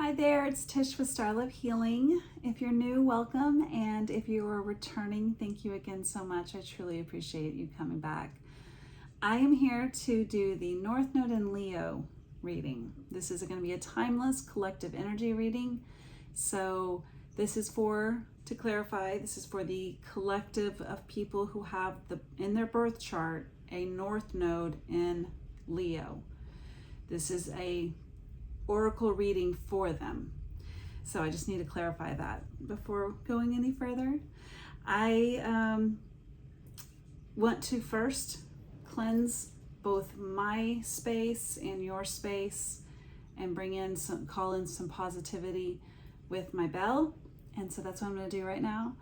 Hi there, it's Tish with Star Love Healing. If you're new, welcome. And if you are returning, thank you again so much. I truly appreciate you coming back. I am here to do the North Node in Leo reading. This is going to be a timeless collective energy reading. So this is to clarify, this is for the collective of people who have in their birth chart a North Node in Leo. This is a oracle reading for them. So I just need to clarify that before going any further. I want to first cleanse both my space and your space and call in some positivity with my bell. And so that's what I'm going to do right now.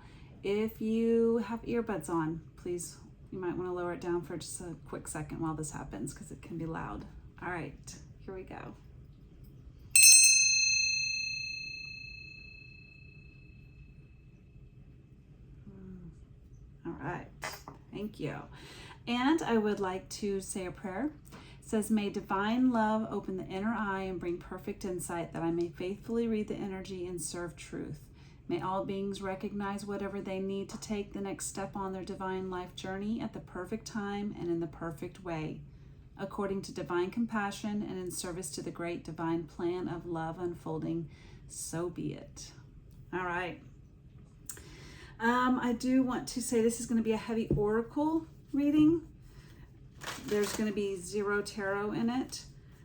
If you have earbuds on, please, you might want to lower it down for just a quick second while this happens because it can be loud. All right, here we go. All right, thank you. And I would like to say a prayer. It says, may divine love open the inner eye and bring perfect insight that I may faithfully read the energy and serve truth. May all beings recognize whatever they need to take the next step on their divine life journey at the perfect time and in the perfect way, according to divine compassion and in service to the great divine plan of love unfolding. So be it. All right. I do want to say this is going to be a heavy oracle reading. There's going to be 0 tarot in it.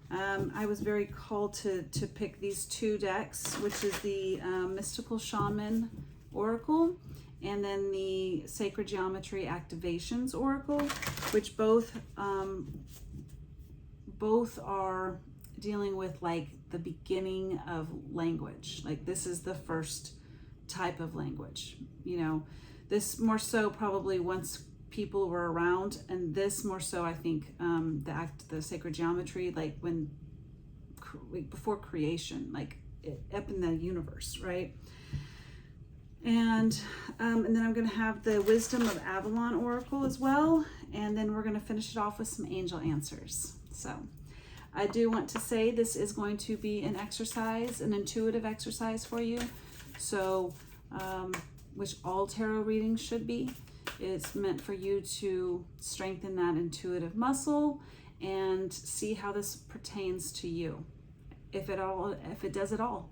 I was very called to pick these 2 decks, which is the Mystical Shaman Oracle and then the Sacred Geometry Activations Oracle, which both are dealing with like the beginning of language. Like this is the first type of language, you know, this more so probably once people were around, and this more so I think the sacred geometry, like before creation, like up in the universe, right? And then I'm going to have the Wisdom of Avalon Oracle as well, and then we're going to finish it off with some angel answers. So I do want to say this is going to be an intuitive exercise for you. So, which all tarot readings should be. It's meant for you to strengthen that intuitive muscle and see how this pertains to you, if it does at all.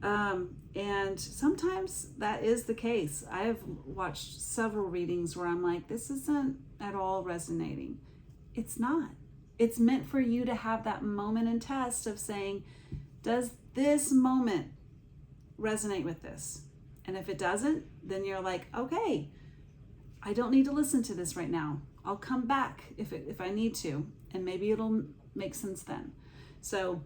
And sometimes that is the case. I have watched several readings where I'm like, this isn't at all resonating. It's not. It's meant for you to have that moment and test of saying, does this moment resonate with this? And if it doesn't, then you're like, okay, I don't need to listen to this right now. I'll come back if I need to, and maybe it'll make sense then. So,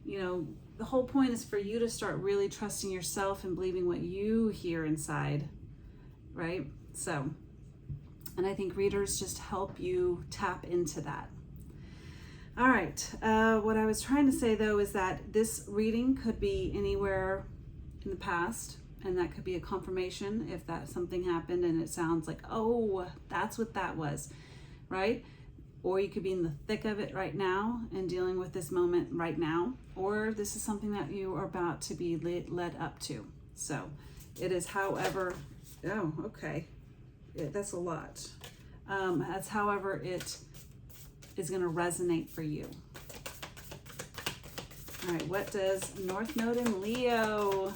you know, the whole point is for you to start really trusting yourself and believing what you hear inside, right? So, and I think readers just help you tap into that. All right, what I was trying to say though is that this reading could be anywhere in the past, and that could be a confirmation if something happened and it sounds like, oh, that's what that was, right? Or you could be in the thick of it right now and dealing with this moment right now, or this is something that you are about to be led up to. So it is however, oh, okay, that's a lot. That's however it is going to resonate for you. All right, what does North Node in Leo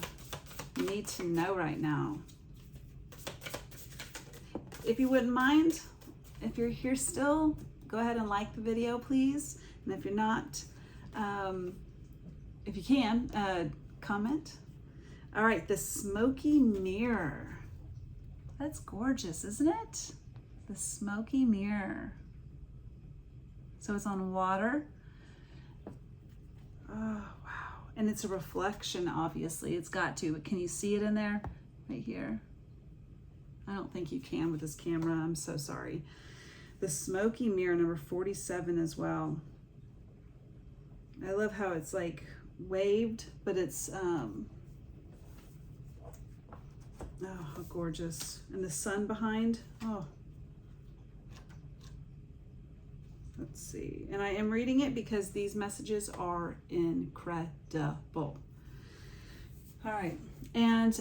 need to know right now? If you wouldn't mind, if you're here still, go ahead and like the video, please. And if you're not, if you can, comment. All right, the smoky mirror. That's gorgeous, isn't it? The smoky mirror. So it's on water. Oh, wow. And it's a reflection, obviously. It's got to, but can you see it in there? Right here. I don't think you can with this camera. I'm so sorry. The smoky mirror, number 47 as well. I love how it's like waved, but it's, oh, how gorgeous. And the sun behind, oh. Let's see. And I am reading it because these messages are incredible. All right. And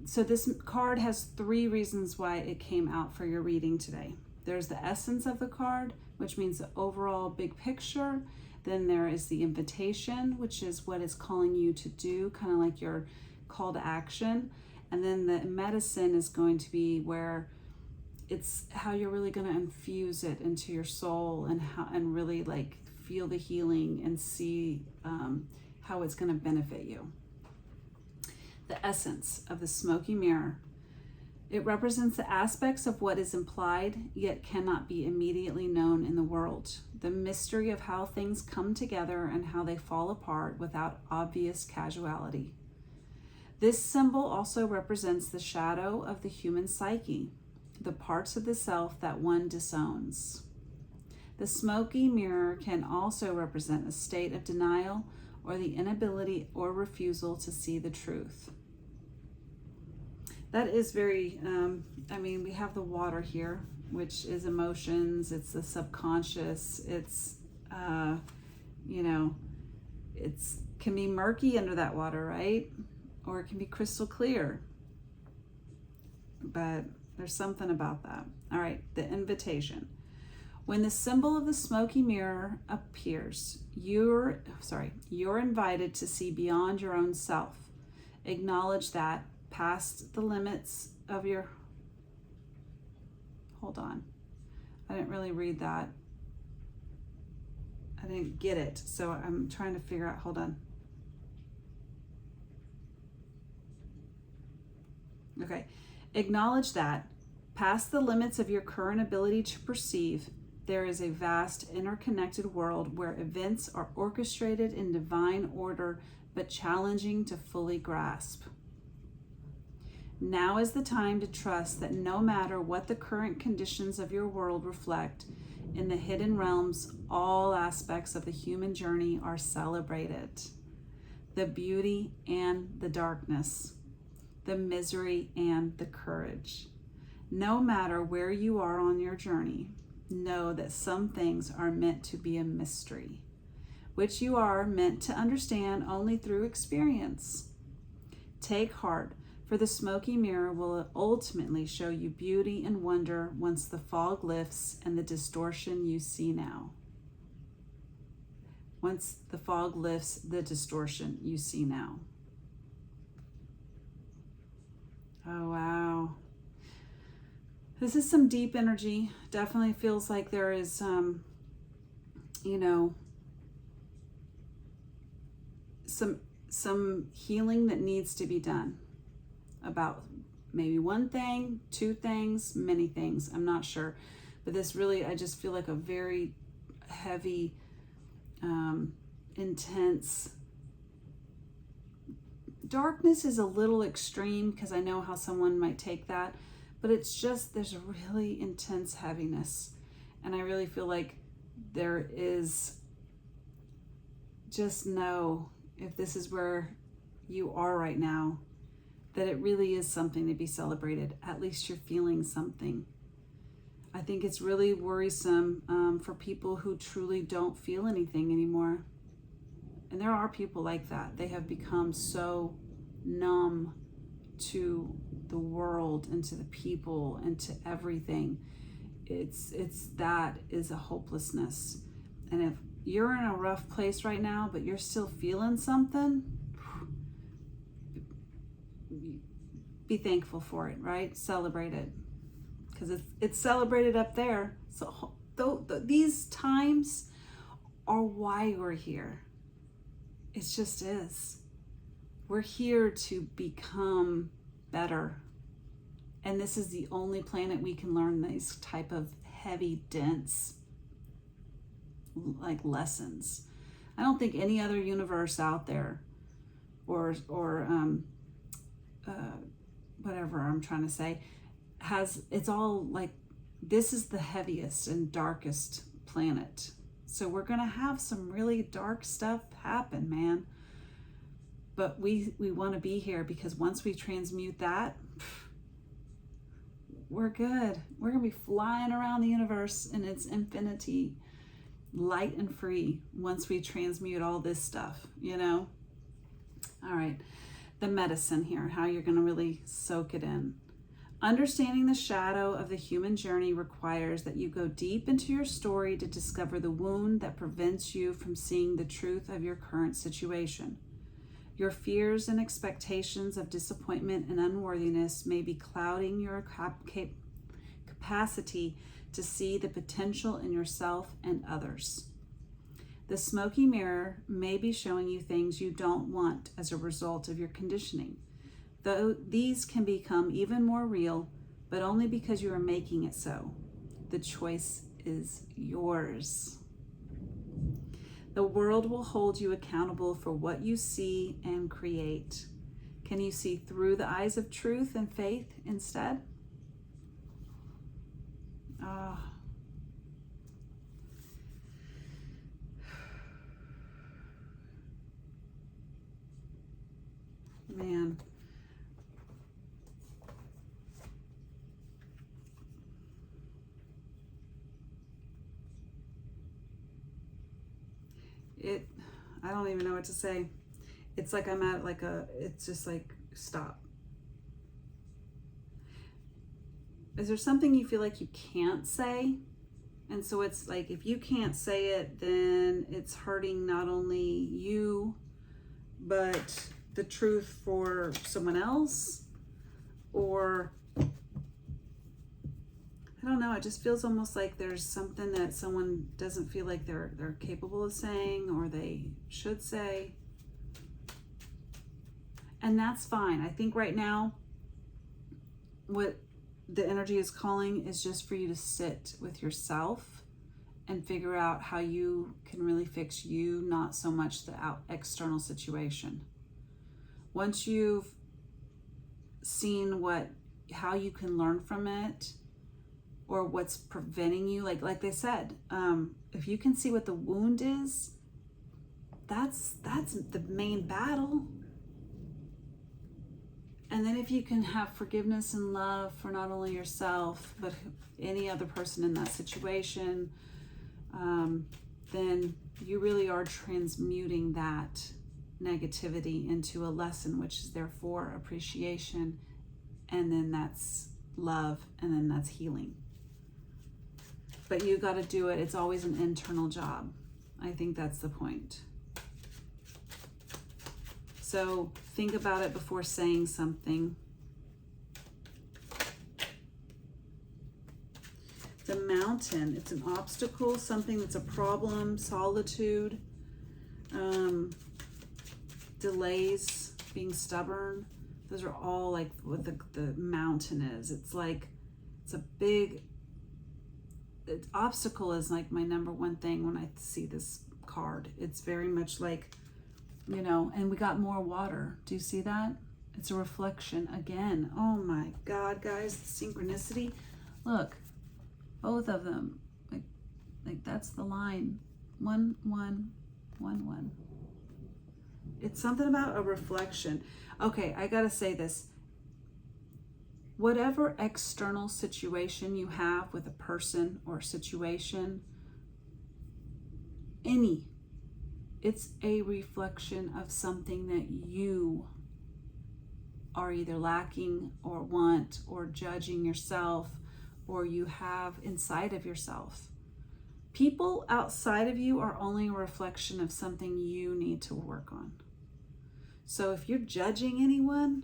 so this card has 3 reasons why it came out for your reading today. There's the essence of the card, which means the overall big picture. Then there is the invitation, which is what it's calling you to do, kind of like your call to action. And then the medicine is going to be where it's how you're really going to infuse it into your soul, and really like feel the healing and see how it's going to benefit you. The essence of the smoky mirror. It represents the aspects of what is implied yet cannot be immediately known in the world. The mystery of how things come together and how they fall apart without obvious casuality. This symbol also represents the shadow of the human psyche, the parts of the self that one disowns. The smoky mirror can also represent a state of denial or the inability or refusal to see the truth. That is very, we have the water here, which is emotions, it's the subconscious, it's, it's can be murky under that water, right? Or it can be crystal clear. But there's something about that. All right, the invitation. When the symbol of the smoky mirror appears, you're invited to see beyond your own self. Acknowledge that past the limits of your... Hold on. I didn't really read that. I didn't get it. So I'm trying to figure out, hold on. Okay. Acknowledge that past the limits of your current ability to perceive, there is a vast interconnected world where events are orchestrated in divine order, but challenging to fully grasp. Now is the time to trust that no matter what the current conditions of your world reflect, in the hidden realms, all aspects of the human journey are celebrated. The beauty and the darkness, the misery and the courage. No matter where you are on your journey, know that some things are meant to be a mystery, which you are meant to understand only through experience. Take heart, for the smoky mirror will ultimately show you beauty and wonder once the fog lifts and the distortion you see now. Once the fog lifts, the distortion you see now. Oh, wow. This is some deep energy. Definitely feels like there is, some healing that needs to be done about maybe one thing, 2 things, many things. I'm not sure. But this really, I just feel like a very heavy, intense. Darkness is a little extreme because I know how someone might take that. But it's just, there's a really intense heaviness. And I really feel like there is, just know if this is where you are right now, that it really is something to be celebrated. At least you're feeling something. I think it's really worrisome for people who truly don't feel anything anymore. And there are people like that. They have become so numb to the world and to the people and to everything. That is a hopelessness. And if you're in a rough place right now, but you're still feeling something, be thankful for it, right? Celebrate it, because it's celebrated up there. So these times are why we're here. It just is. We're here to become better. And this is the only planet we can learn these type of heavy, dense, like lessons. I don't think any other universe out there, or whatever I'm trying to say, it's all like, this is the heaviest and darkest planet. So we're gonna have some really dark stuff happen, man. But we want to be here, because once we transmute that, we're good. We're going to be flying around the universe in its infinity, light and free, once we transmute all this stuff, All right. the medicine here, how you're going to really soak it in. Understanding the shadow of the human journey requires that you go deep into your story to discover the wound that prevents you from seeing the truth of your current situation. Your fears and expectations of disappointment and unworthiness may be clouding your capacity to see the potential in yourself and others. The smoky mirror may be showing you things you don't want as a result of your conditioning. Though these can become even more real, but only because you are making it so. The choice is yours. The world will hold you accountable for what you see and create. Can you see through the eyes of truth and faith instead? Man. I don't even know what to say. It's like I'm at like it's just like, stop. Is there something you feel like you can't say? And so it's like, if you can't say it, then it's hurting not only you, but the truth for someone else, or I don't know, it just feels almost like there's something that someone doesn't feel like they're capable of saying, or they should say. And that's fine. I think right now what the energy is calling is just for you to sit with yourself and figure out how you can really fix you, not so much the external situation. Once you've seen how you can learn from it, or what's preventing you, like they said, if you can see what the wound is, that's the main battle. And then if you can have forgiveness and love for not only yourself, but any other person in that situation, then you really are transmuting that negativity into a lesson, which is therefore appreciation, and then that's love, and then that's healing. But you got to do it. It's always an internal job. I think that's the point. So think about it before saying something. The mountain, it's an obstacle, something that's a problem, solitude, delays, being stubborn. Those are all like what the mountain is. It's like, it's a big, obstacle is like my number one thing when I see this card. It's very much like, and we got more water. Do you see that? It's a reflection again. Oh my God, guys, synchronicity. Look, both of them, like that's the line. 1 1 1 1. It's something about a reflection. Okay, I gotta say this. Whatever external situation you have with a person or situation, it's a reflection of something that you are either lacking or want, or judging yourself, or you have inside of yourself. People outside of you are only a reflection of something you need to work on. So if you're judging anyone,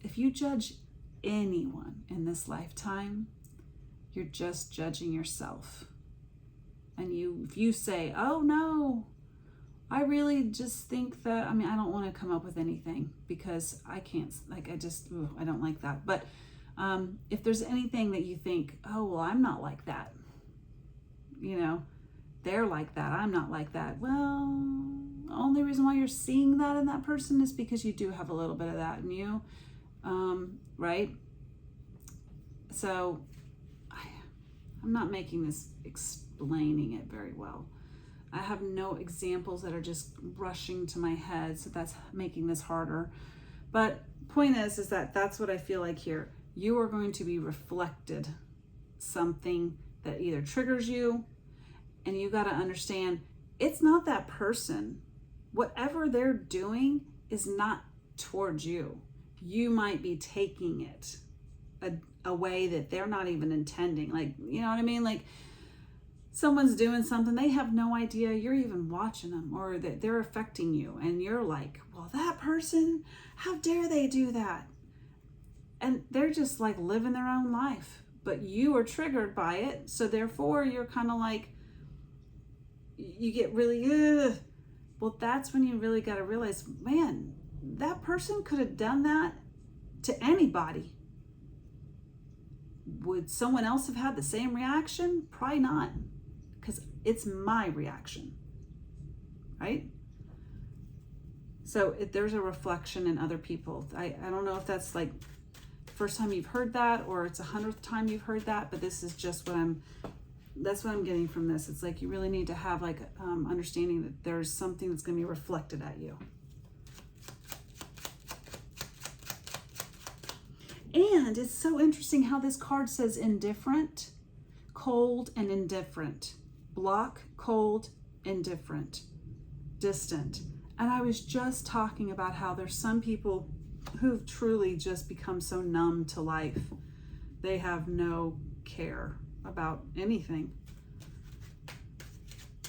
if you judge anyone in this lifetime, you're just judging yourself. And if you say, oh no, I really just think that, I don't want to come up with anything because I can't, I don't like that. But if there's anything that you think, oh, well, I'm not like that, they're like that, I'm not like that. Well, the only reason why you're seeing that in that person is because you do have a little bit of that in you, right? So I'm not making this explaining it very well. I have no examples that are just rushing to my head, so that's making this harder. But point is that that's what I feel like here. You are going to be reflected something that either triggers you, and you got to understand it's not that person. Whatever they're doing is not towards you. You might be taking it a way that they're not even intending. Like, you know what I mean? Like, someone's doing something, they have no idea you're even watching them, or that they're affecting you. And you're like, well, that person, how dare they do that? And they're just like living their own life, but you are triggered by it. So therefore you're kind of like, you get really, ugh. Well, that's when you really got to realize, man, that person could have done that to anybody. Would someone else have had the same reaction? Probably not, because it's my reaction, right? So there's a reflection in other people. I don't know if that's like the first time you've heard that, or it's 100th time you've heard that, but this is just that's what I'm getting from this. It's like you really need to have like understanding that there's something that's going to be reflected at you. And it's so interesting how this card says indifferent, cold, and indifferent. Block, cold, indifferent, distant. And I was just talking about how there's some people who've truly just become so numb to life. They have no care about anything.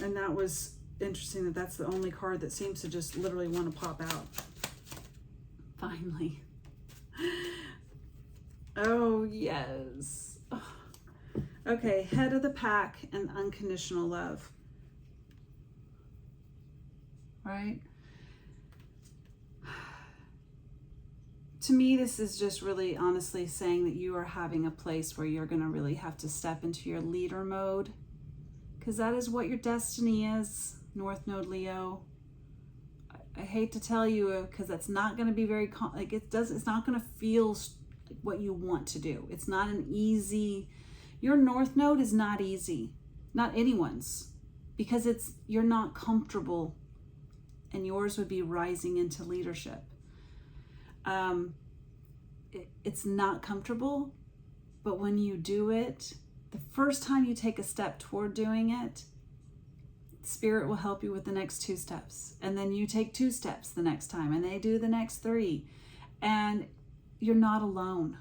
And that was interesting that that's the only card that seems to just literally want to pop out. Finally. Oh, yes. Okay, head of the pack and unconditional love. Right? To me, this is just really honestly saying that you are having a place where you're going to really have to step into your leader mode, because that is what your destiny is, North Node Leo. I hate to tell you, because that's not going to be very, it's not going to feel what you want to do. It's not an easy, your North Node is not easy, not anyone's, because you're not comfortable, and yours would be rising into leadership. It's not comfortable, but when you do it, the first time you take a step toward doing it, Spirit will help you with the next 2 steps. And then you take 2 steps the next time, and they do the next 3. And you're not alone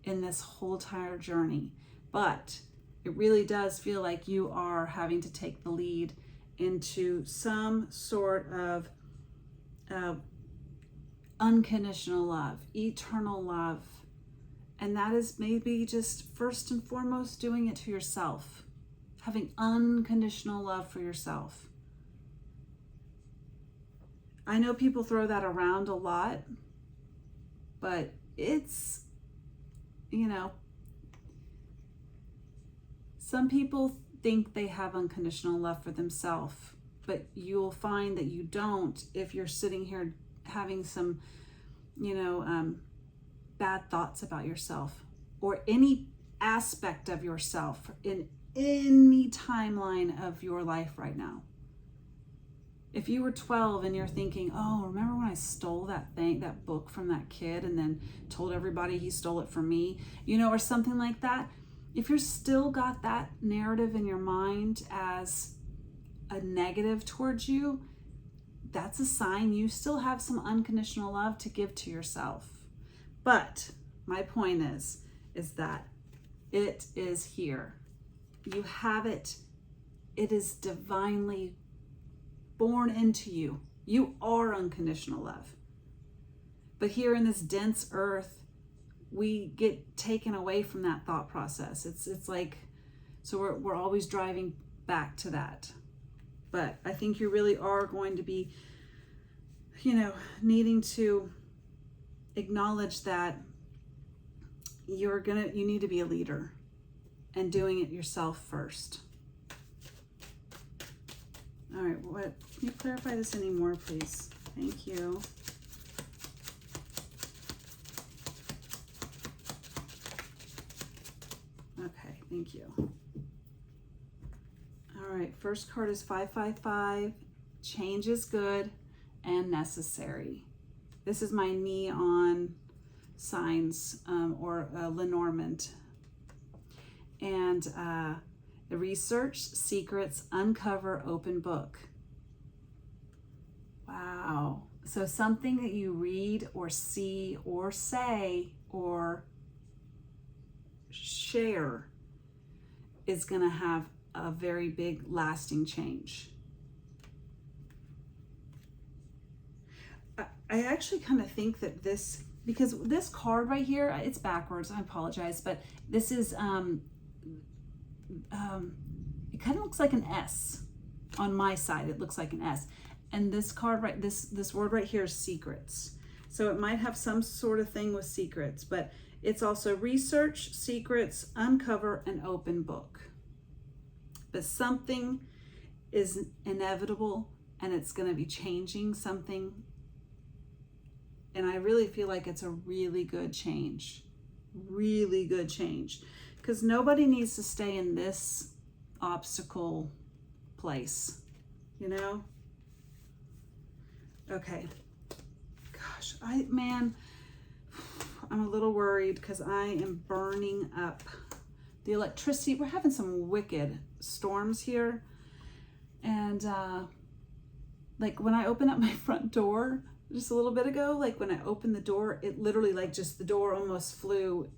in this whole entire journey. But it really does feel like you are having to take the lead into some sort of unconditional love, eternal love. And that is maybe just first and foremost doing it to yourself, having unconditional love for yourself. I know people throw that around a lot, but it's, some people think they have unconditional love for themselves, but you'll find that you don't if you're sitting here having some, bad thoughts about yourself, or any aspect of yourself in any timeline of your life right now. If you were 12 and you're thinking, oh, remember when I stole that book from that kid and then told everybody he stole it from me, or something like that. If you're still got that narrative in your mind as a negative towards you, that's a sign you still have some unconditional love to give to yourself. But my point is that it is here. You have it. It is divinely born into you. You are unconditional love. But here in this dense earth, we get taken away from that thought process. It's like, so we're always driving back to that. But I think you really are going to be, needing to acknowledge that you need to be a leader and doing it yourself first. All right, can you clarify this anymore, please? Thank you. Okay, thank you. All right, first card is 555. Change is good and necessary. This is my neon signs, or Lenormand. And The research, secrets, uncover, open book. Wow. So something that you read or see or say or share is going to have a very big lasting change. I actually kind of think that this, because this card right here, it's backwards, I apologize, but this is, it kind of looks like an S. On my side, it looks like an S. And this card, right, this word right here is secrets. So it might have some sort of thing with secrets, but it's also research, secrets, uncover, and open book. But something is inevitable and it's going to be changing something. And I really feel like it's a really good change. Really good change. Because nobody needs to stay in this obstacle place, you know? Okay. Gosh, I'm a little worried because I am burning up. The electricity, we're having some wicked storms here. And like when I opened up my front door just a little bit ago, like when I opened the door, it literally like just the door almost flew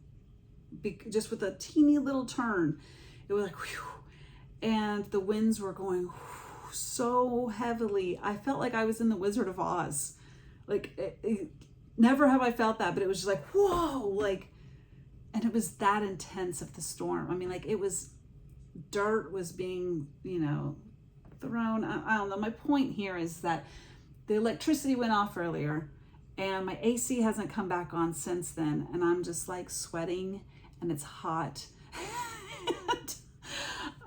just with a teeny little turn. It was like, whew, and the winds were going so heavily. I felt like I was in the Wizard of Oz. Like never have I felt that, but it was just like, whoa, like, and it was that intense of the storm. I mean, like it was, dirt was being, you know, thrown. I don't know. My point here is that the electricity went off earlier and my AC hasn't come back on since then. And I'm just like sweating and it's hot. And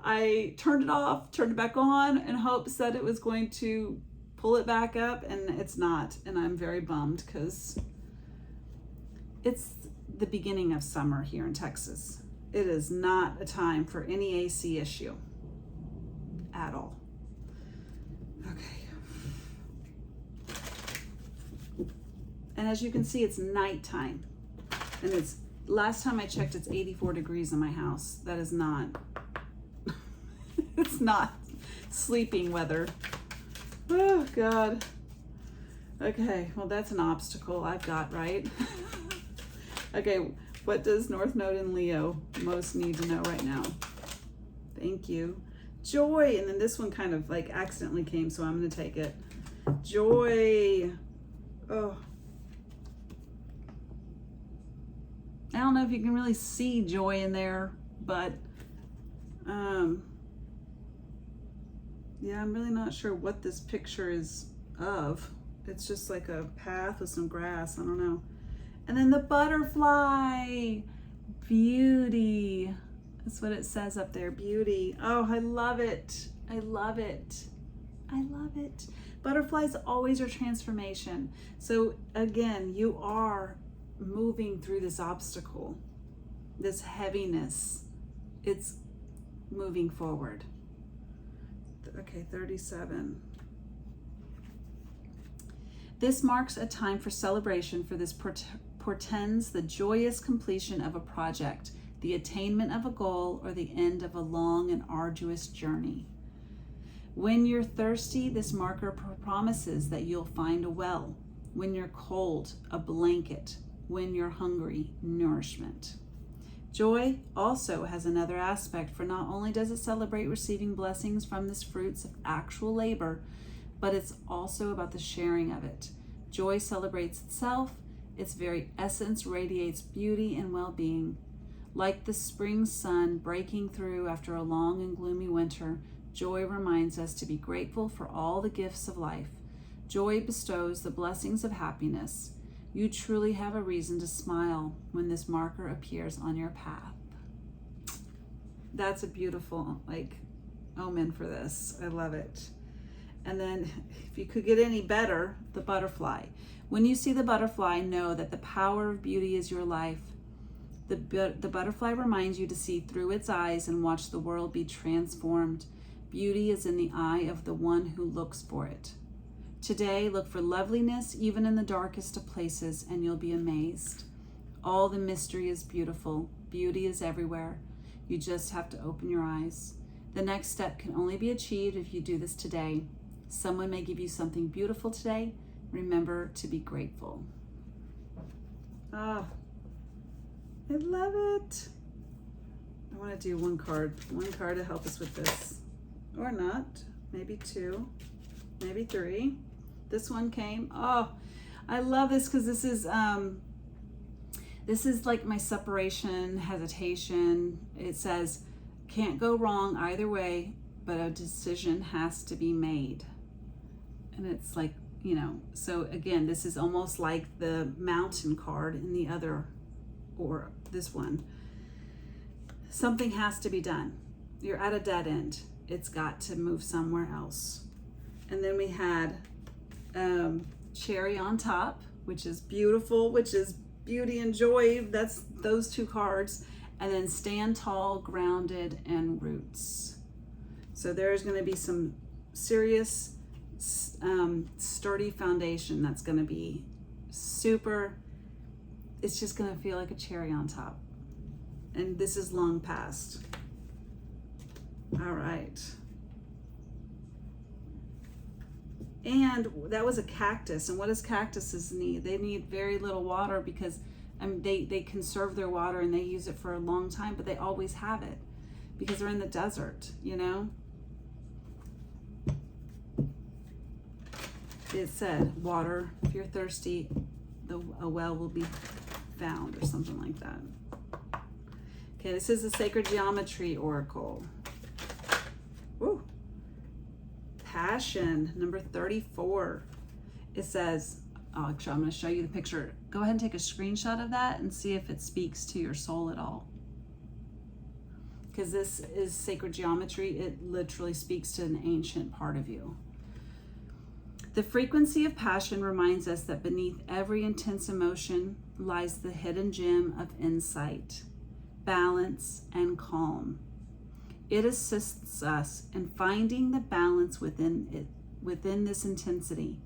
I turned it off, turned it back on in hopes that it was going to pull it back up, and it's not. And I'm very bummed because it's the beginning of summer here in Texas. It is not a time for any AC issue at all. Okay. And as you can see, it's nighttime. And it's, last time I checked, it's 84 degrees in my house. That is not, it's not sleeping weather. Oh God. Okay, well that's an obstacle I've got, right? Okay, what does North Node in Leo most need to know right now? Thank you. Joy, and then this one kind of like accidentally came, so I'm gonna take it. Joy. Oh. I don't know if you can really see joy in there, but yeah, I'm really not sure what this picture is of. It's just like a path with some grass, I don't know. And then the butterfly, beauty. That's what it says up there, beauty. Oh, I love it. I love it. I love it. Butterflies always are transformation. So again, you are moving through this obstacle, this heaviness. It's moving forward. Okay, 37. This marks a time for celebration, for this portends the joyous completion of a project, the attainment of a goal, or the end of a long and arduous journey. When you're thirsty, this marker promises that you'll find a well. When you're cold, a blanket. When you're hungry, nourishment. Joy also has another aspect, for not only does it celebrate receiving blessings from this fruits of actual labor, but it's also about the sharing of it. Joy celebrates itself. Its very essence radiates beauty and well-being. Like the spring sun breaking through after a long and gloomy winter, joy reminds us to be grateful for all the gifts of life. Joy bestows the blessings of happiness. You truly have a reason to smile when this marker appears on your path. That's a beautiful, omen for this. I love it. And then if you could get any better, the butterfly. When you see the butterfly, know that the power of beauty is your life. The butterfly reminds you to see through its eyes and watch the world be transformed. Beauty is in the eye of the one who looks for it. Today, look for loveliness even in the darkest of places, and you'll be amazed. All the mystery is beautiful. Beauty is everywhere. You just have to open your eyes. The next step can only be achieved if you do this today. Someone may give you something beautiful today. Remember to be grateful. Oh, I love it. I want to do one card to help us with this. Or not. Maybe 2, maybe 3. This one came. Oh, I love this because this is like my separation, hesitation. It says, can't go wrong either way, but a decision has to be made. And it's like, you know, so again, this is almost like the mountain card in the other, or this one. Something has to be done. You're at a dead end. It's got to move somewhere else. And then we had cherry on top, which is beautiful, which is beauty and joy. That's those 2 cards. And then stand tall, grounded, and roots. So there's going to be some serious, sturdy foundation that's going to be super, it's just going to feel like a cherry on top. And this is long past. All right. And that was a cactus. And what does cactuses need? They need very little water because they conserve their water and they use it for a long time, but they always have it because they're in the desert, you know? It said, water, if you're thirsty, a well will be found, or something like that. Okay, this is the Sacred Geometry Oracle. Woo. Passion, number 34. It says, actually, I'm going to show you the picture. Go ahead and take a screenshot of that and see if it speaks to your soul at all. Because this is sacred geometry. It literally speaks to an ancient part of you. The frequency of passion reminds us that beneath every intense emotion lies the hidden gem of insight, balance, and calm. It assists us in finding the balance within this intensity.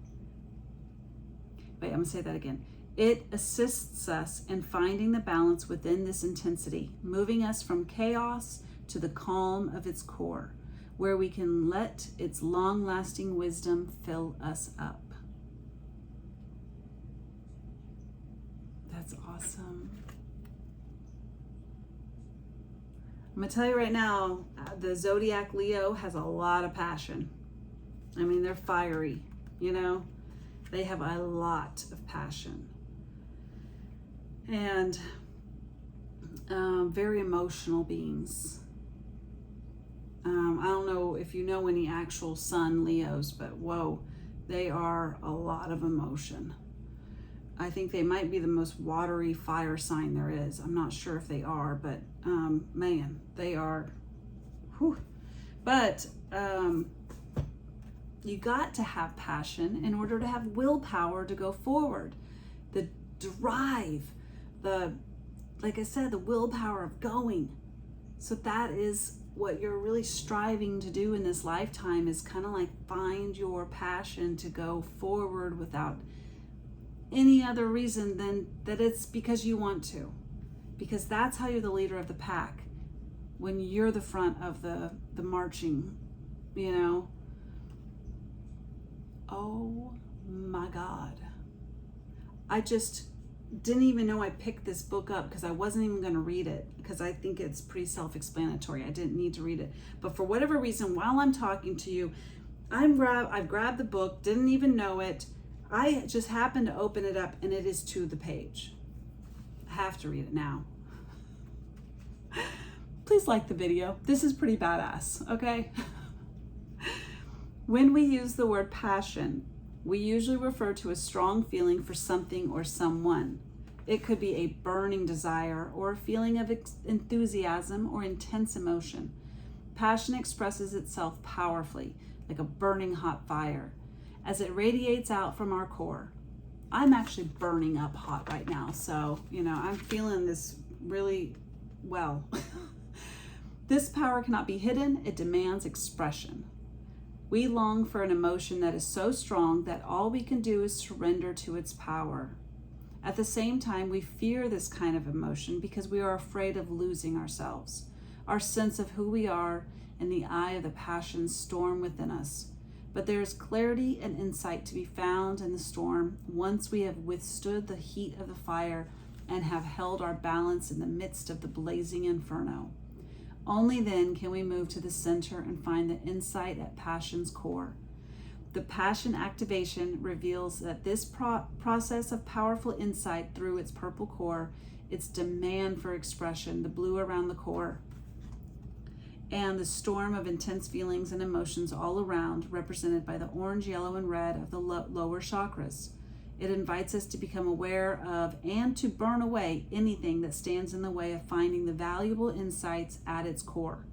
Wait, I'm gonna say that again. It assists us in finding the balance within this intensity, moving us from chaos to the calm of its core, where we can let its long-lasting wisdom fill us up. That's awesome. I'm gonna tell you right now, the Zodiac Leo has a lot of passion. I mean, they're fiery, you know? They have a lot of passion. And very emotional beings. I don't know if you know any actual sun Leos, but whoa, they are a lot of emotion. I think they might be the most watery fire sign there is. I'm not sure if they are, but man, they are. Whew. But you got to have passion in order to have willpower to go forward. The drive, like I said, the willpower of going. So that is what you're really striving to do in this lifetime, is kind of like find your passion to go forward without any other reason than that it's because you want to. Because that's how you're the leader of the pack. When you're the front of the marching, you know. Oh my God. I just didn't even know I picked this book up because I wasn't even going to read it because I think it's pretty self-explanatory. I didn't need to read it. But for whatever reason, while I'm talking to you, I've grabbed the book, didn't even know it. I just happened to open it up and it is to the page. I have to read it now. Please like the video. This is pretty badass, okay? When we use the word passion, we usually refer to a strong feeling for something or someone. It could be a burning desire or a feeling of enthusiasm or intense emotion. Passion expresses itself powerfully, like a burning hot fire, as it radiates out from our core. I'm actually burning up hot right now, so, you know, I'm feeling this really well. This power cannot be hidden. It demands expression. We long for an emotion that is so strong that all we can do is surrender to its power. At the same time, we fear this kind of emotion because we are afraid of losing ourselves, our sense of who we are, in the eye of the passions storm within us. But there is clarity and insight to be found in the storm once we have withstood the heat of the fire and have held our balance in the midst of the blazing inferno. Only then can we move to the center and find the insight at passion's core. The passion activation reveals that this process of powerful insight through its purple core, its demand for expression, the blue around the core, and the storm of intense feelings and emotions all around, represented by the orange, yellow, and red of the lower chakras. It invites us to become aware of and to burn away anything that stands in the way of finding the valuable insights at its core.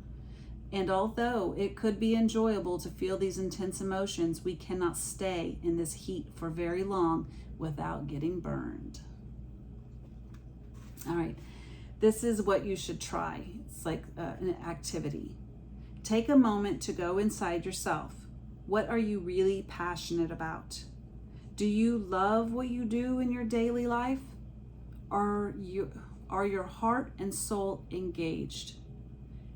And although it could be enjoyable to feel these intense emotions, we cannot stay in this heat for very long without getting burned. All right, this is what you should try. It's like an activity. Take a moment to go inside yourself. What are you really passionate about? Do you love what you do in your daily life? Are your heart and soul engaged?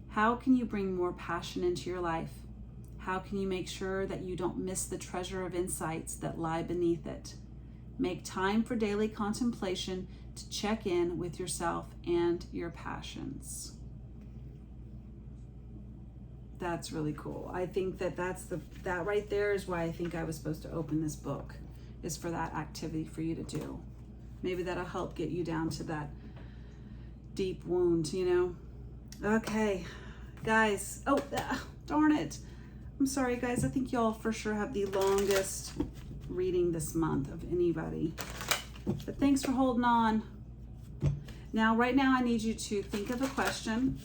How can you bring more passion into your life? How can you make sure that you don't miss the treasure of insights that lie beneath it? Make time for daily contemplation to check in with yourself and your passions. That's really cool. I think that that right there is why I think I was supposed to open this book, is for that activity for you to do. Maybe that'll help get you down to that deep wound, you know? Okay, guys. Oh, darn it. I'm sorry, guys. I think y'all for sure have the longest reading this month of anybody. But thanks for holding on. Now, right now, I need you to think of a question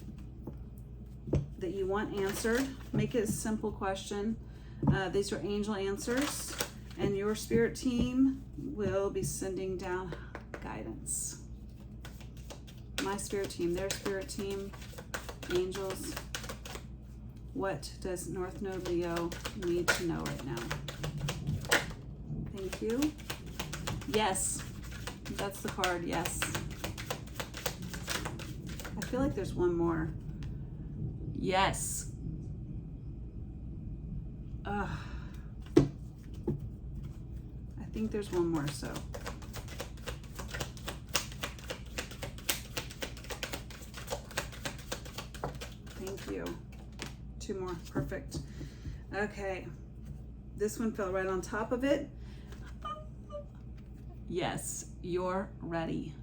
that you want answered. Make it a simple question. These are angel answers, and your spirit team will be sending down guidance. My spirit team, their spirit team, angels. What does North Node Leo need to know right now? Thank you. Yes, that's the card, yes. I feel like there's one more. Yes. I think there's one more, so. Thank you. Two more, perfect. Okay, this one fell right on top of it. Yes, you're ready.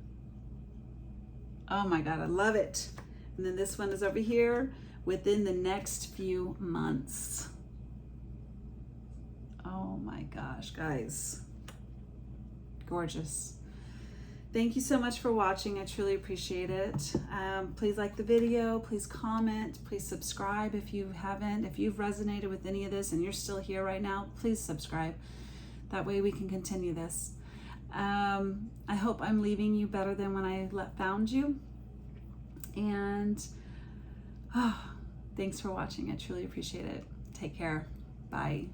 Oh my God, I love it. And then this one is over here, within the next few months. Oh my gosh, guys. Gorgeous. Thank you so much for watching. I truly appreciate it. Please like the video, please comment, please subscribe if you haven't. If you've resonated with any of this and you're still here right now, please subscribe. That way we can continue this. I hope I'm leaving you better than when I found you. And thanks for watching. I truly appreciate it. Take care. Bye.